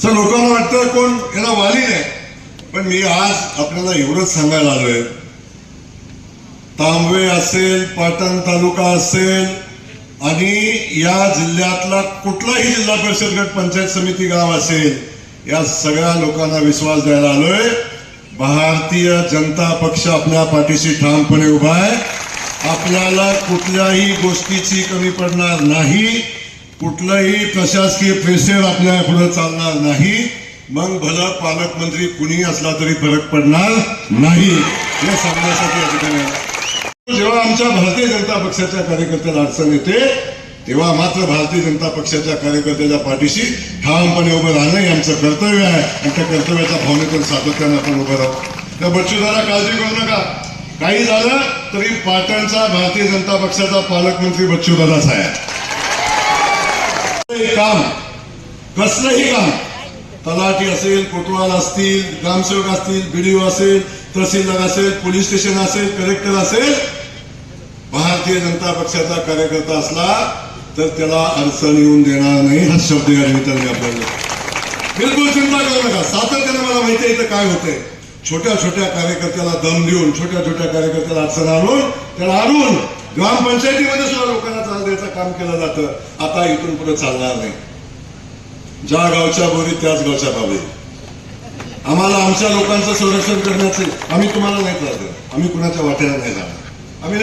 लोकांना वाटतं कोण याला वाली नाही, पण मी आज आपल्याला एवढंच सांगायला आलोय, तांबवे असेल, पाटण तालुका असेल आणि या जिल्ह्यातला कुठलाही जिल्हा परिषद गट पंचायत समिती गाव असेल, या सगळ्या लोकांना विश्वास द्यायला आलोय, भारतीय जनता पक्ष आपल्या पाठीशी ठामपणे उभा आहे. आपल्याला कुठल्याही गोष्टीची कमी पडणार नाही, कुठलाही प्रशासकीय प्रेशर आपल्या पुढे चालणार नाही. मग भलं पालकमंत्री कुणी असला तरी फरक पडणार नाही हे सांगण्यासाठी या ठिकाणी आलो. जेव्हा आमच्या भारतीय जनता पक्षाच्या कार्यकर्त्याला अडचण येते तेव्हा मात्र भारतीय जनता पक्षाच्या कार्यकर्त्याच्या पाठीशी ठामपणे उभं राहणं हे आमचं कर्तव्य आहे आणि त्या कर्तव्याच्या भावनेतून सातत्यानं आपण उभं राहू. त्या बच्चूदादा काळजी करू नका, काही झालं तरी पाटणचा भारतीय जनता पक्षाचा पालकमंत्री बच्चूदादाच आहे. काम कसलंही काम, तलाठी असेल, कोतवाल असतील, ग्रामसेवक असतील, बीडीओ असेल, तहसीलदार असेल, पोलीस स्टेशन असेल, कलेक्टर असेल, भारतीय जनता पक्षाचा कार्यकर्ता असला तर त्याला अडचण येऊन देणार नाही हा शब्द या निमित्ताने आपल्याला बिलकुल चिंता करू नका. सातत्याने मला माहिती आहे इथं काय होतंय, छोट्या छोट्या कार्यकर्त्याला दम देऊन, छोट्या छोट्या कार्यकर्त्याला अडचण आणून त्याला आणून ग्रामपंचायतीमध्ये सुद्धा लोकांना त्रास द्यायचं काम केलं जातं. आता इथून पुढे चालणार नाही. ज्या गावच्या बोरी त्याच गावच्या बाबी. आम्हाला आमच्या लोकांचं संरक्षण करण्याचे, आम्ही तुम्हाला नाही त्रास देणार, आम्ही कुणाच्या वाट्याला नाही जाणार, आम्ही नाही